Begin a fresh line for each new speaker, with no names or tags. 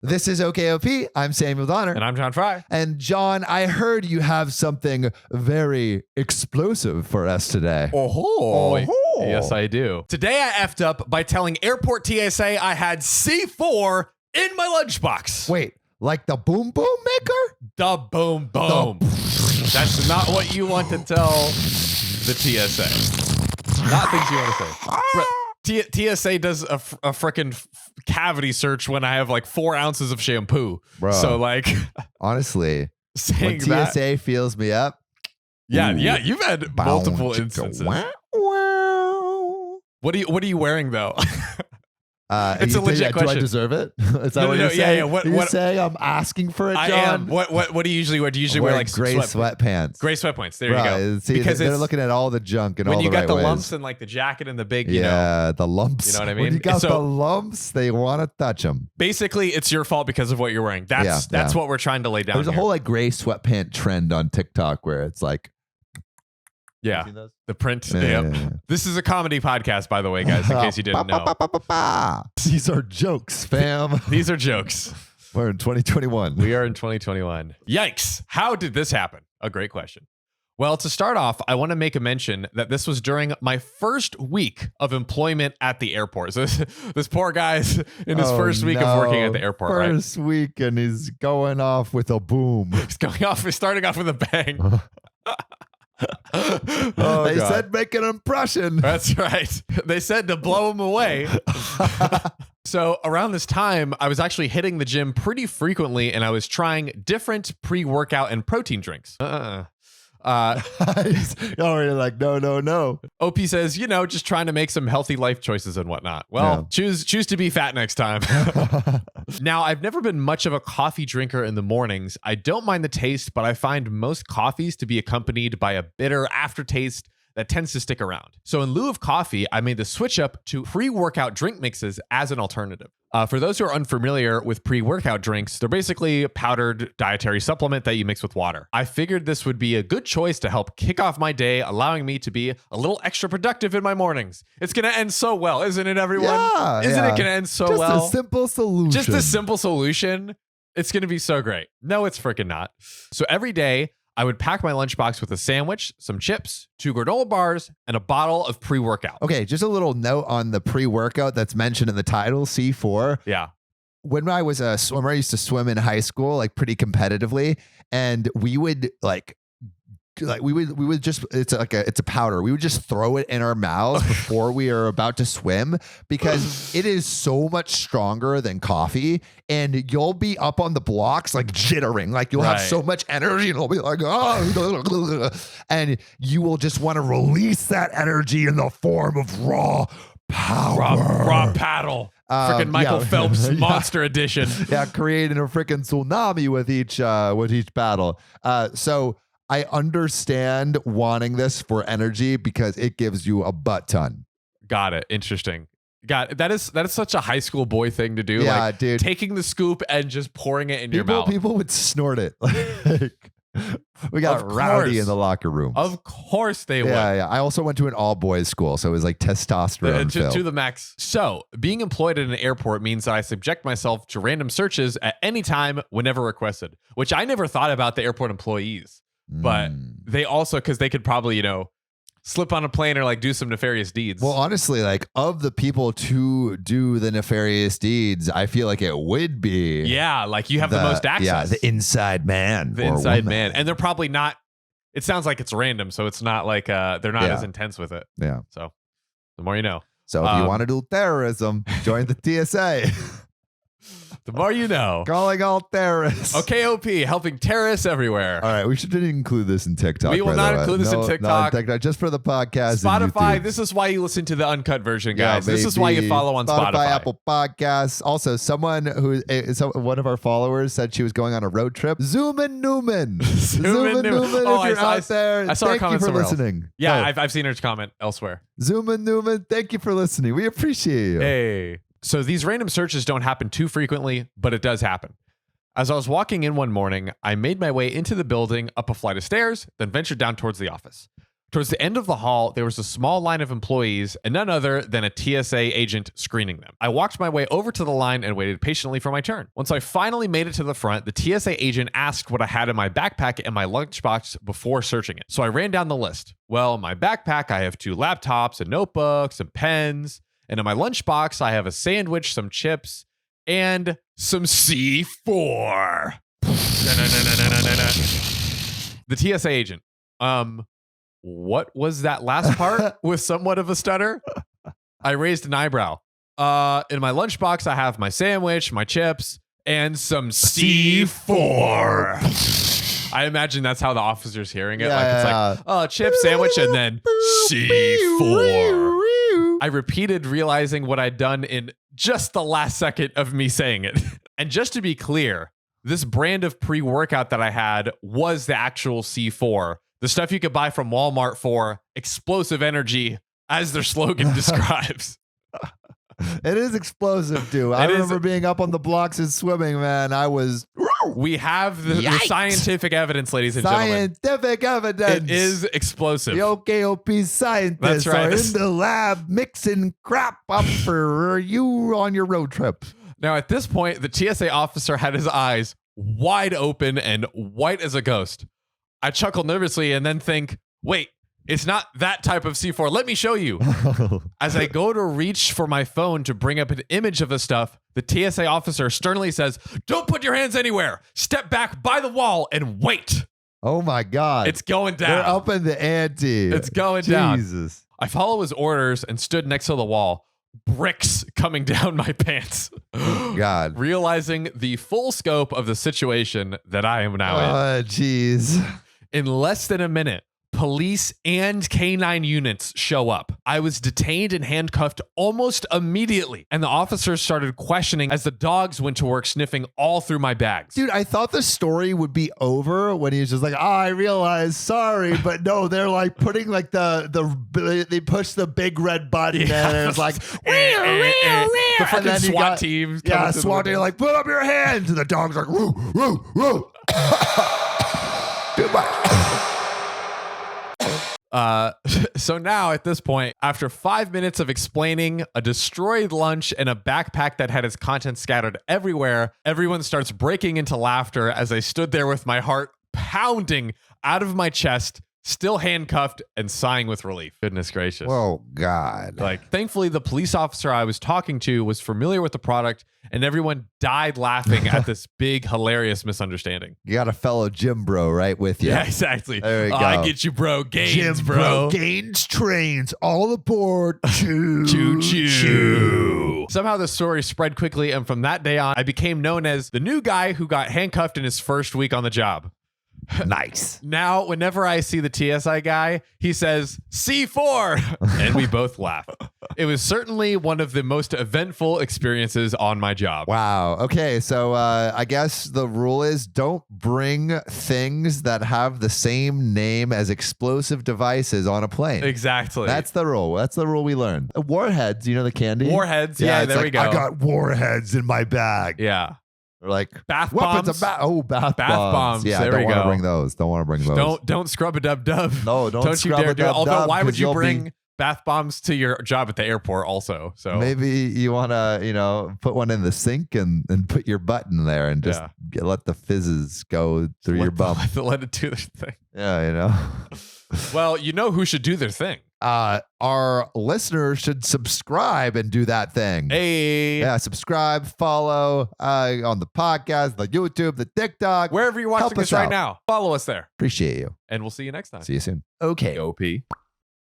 This is OKOP. I'm Samuel Donner.
And I'm John Frye.
And John, I heard you have something very explosive for us today.
Oh, yes, I do. Today I effed up by telling airport TSA I had C4 in my lunchbox.
Wait, like the boom boom maker?
The boom boom. That's not what you want to tell the TSA. Not things you want to say. TSA does a freaking cavity search when I have like 4 ounces of shampoo.
Bro,
so like,
honestly,
saying
when
that,
TSA fills me up.
Yeah, you've had multiple instances. What are you wearing though? It's a legit question.
Do I deserve it? Is that what you're saying?
Yeah.
What saying? I'm asking for it, John.
I am. What do you usually wear? Do you usually wear like
gray sweatpants?
Gray sweatpants. There you go.
See, because they're looking at all the junk and all the right ways. When you got the
lumps and like the jacket and the big, you know,
the lumps.
You know what I mean?
When you got the lumps, they want to touch them.
Basically, it's your fault because of what you're wearing. That's what we're trying to lay down.
There's a whole like gray sweatpant trend on TikTok where it's like.
Yeah, the print. Yeah. This is a comedy podcast, by the way, guys, in case you didn't know.
These are jokes, fam.
These are jokes.
We're in 2021.
We are in 2021. Yikes. How did this happen? A great question. Well, to start off, I want to make a mention that this was during my first week of employment at the airport. So this poor guy's in his first week of working at the airport,
First week, and he's going off with a boom.
He's starting off with a bang.
They said make an impression.
That's right. They said to blow him away. So around this time, I was actually hitting the gym pretty frequently, and I was trying different pre-workout and protein drinks.
He's already like, no.
OP says, just trying to make some healthy life choices and whatnot. Well, choose to be fat next time. Now, I've never been much of a coffee drinker in the mornings. I don't mind the taste, but I find most coffees to be accompanied by a bitter aftertaste that tends to stick around. So in lieu of coffee, I made the switch up to pre-workout drink mixes as an alternative. For those who are unfamiliar with pre-workout drinks, they're basically a powdered dietary supplement that you mix with water. I figured this would be a good choice to help kick off my day, allowing me to be a little extra productive in my mornings. It's going to end so well, isn't it, everyone? Isn't it going to end so well?
Just a simple solution.
Just a simple solution. It's going to be so great. No, it's freaking not. So every day, I would pack my lunchbox with a sandwich, some chips, 2 granola bars, and a bottle of pre-workout.
Okay, just a little note on the pre-workout that's mentioned in the title, C4.
Yeah.
When I was a swimmer, I used to swim in high school, like pretty competitively, and we would we would just it's a powder. We would just throw it in our mouths before we are about to swim because it is so much stronger than coffee, and you'll be up on the blocks like jittering, like you'll have so much energy, and it'll be like and you will just want to release that energy in the form of raw power,
raw paddle. Freaking Michael Phelps Monster Edition.
Yeah, creating a freaking tsunami with each battle. So I understand wanting this for energy because it gives you a butt ton.
Got it. Interesting. Got it. That is such a high school boy thing to do.
Yeah,
like,
dude.
Taking the scoop and just pouring it in your mouth.
People would snort it. We got rowdy in the locker room.
Of course they would.
Yeah. I also went to an all boys school, so it was like testosterone
to the max. So being employed at an airport means that I subject myself to random searches at any time whenever requested, which I never thought about the airport employees. But they also, because they could probably, slip on a plane or like do some nefarious deeds.
Well, honestly, like of the people to do the nefarious deeds, I feel like it would be.
Yeah, like you have the most access.
Yeah, the inside man.
The inside man. And they're probably not, it sounds like it's random. So it's not like they're not as intense with it.
Yeah.
So the more you know.
So if you want to do terrorism, join the TSA.
The more you know.
Calling all terrorists.
OKOP, helping terrorists everywhere.
All right, we should include this in TikTok.
We will not include this in TikTok.
Just for the podcast.
Spotify, this is why you listen to the uncut version, guys.
Yeah,
this is why you follow on Spotify.
Apple Podcasts. Also, one of our followers said she was going on a road trip. Zoomin' Newman. Zoomin' Newman, if you're out there,
I saw her comment
thank you for
somewhere
listening.
Else. Yeah, I've seen her comment elsewhere.
Zoomin' Newman, thank you for listening. We appreciate you.
Hey. So these random searches don't happen too frequently, but it does happen. As I was walking in one morning, I made my way into the building, up a flight of stairs, then ventured down towards the office. Towards the end of the hall, there was a small line of employees and none other than a TSA agent screening them. I walked my way over to the line and waited patiently for my turn. Once I finally made it to the front, the TSA agent asked what I had in my backpack and my lunchbox before searching it. So I ran down the list. Well, in my backpack, I have 2 laptops, a notebook, some pens, and in my lunchbox, I have a sandwich, some chips, and some C4. The TSA agent. What was that last part with somewhat of a stutter? I raised an eyebrow. In my lunchbox, I have my sandwich, my chips, and some C4. I imagine that's how the officer's hearing it. It's like, chip, sandwich, and then C4. I repeated, realizing what I'd done in just the last second of me saying it. And just to be clear, this brand of pre-workout that I had was the actual C4. The stuff you could buy from Walmart for explosive energy, as their slogan describes.
It is explosive, dude. I remember being up on the blocks and swimming, man. I was...
We have the scientific evidence, ladies and gentlemen.
Scientific evidence.
It is explosive.
The OKOP scientists are in the lab mixing crap up for you on your road trip.
Now, at this point, the TSA officer had his eyes wide open and white as a ghost. I chuckle nervously and then think, wait, it's not that type of C4. Let me show you. As I go to reach for my phone to bring up an image of the stuff, the TSA officer sternly says, don't put your hands anywhere. Step back by the wall and wait.
Oh my God.
It's going down.
They're up in the ante.
It's going down.
Jesus.
I follow his orders and stood next to the wall. Bricks coming down my pants.
God.
Realizing the full scope of the situation that I am now in.
Oh, jeez.
In less than a minute, police and canine units show up. I was detained and handcuffed almost immediately, and the officers started questioning as the dogs went to work sniffing all through my bags.
Dude, I thought the story would be over when he was just like, I realized, sorry, but no, they're like putting like they push the big red button and it's like,
the fucking SWAT team.
Yeah, SWAT team like, put up your hands, and the dog's like, woo, woo, woo. Too much.
So now at this point, after 5 minutes of explaining a destroyed lunch and a backpack that had its contents scattered everywhere, everyone starts breaking into laughter as I stood there with my heart pounding out of my chest, still handcuffed and sighing with relief. Goodness gracious.
Oh, God.
Like, thankfully, the police officer I was talking to was familiar with the product, and everyone died laughing at this big, hilarious misunderstanding.
You got a fellow gym bro right with you.
Yeah, exactly.
There we go.
I get you, bro. Gains,
gym
bro.
Gains trains. All aboard. Choo,
choo,
choo.
choo. Somehow the story spread quickly, and from that day on, I became known as the new guy who got handcuffed in his first week on the job.
Nice.
Now, whenever I see the TSI guy, he says, C4, and we both laugh. It was certainly one of the most eventful experiences on my job.
Wow. Okay. So I guess the rule is don't bring things that have the same name as explosive devices on a plane.
Exactly.
That's the rule. That's the rule we learned. Warheads, you know the candy?
Warheads. Yeah, there we go.
I got warheads in my bag.
Yeah.
Or like
bath
weapons
bombs.
Bath bombs. Yeah,
there
don't
we
want to
go.
bring those. Don't want to bring those.
Don't scrub a dub.
No, don't
you dare do it. Although, why would you bring bath bombs to your job at the airport also? So
maybe you want to, put one in the sink and put your butt in there and just let the fizzes go through your bum.
Let it do their thing.
Yeah,
Well, you know who should do their thing?
Our listeners should subscribe and do that thing.
Hey.
Yeah, subscribe, follow on the podcast, the YouTube, the TikTok.
Wherever you're watching this right now, follow us there.
Appreciate you.
And we'll see you next time.
See you soon. Okay.
OP.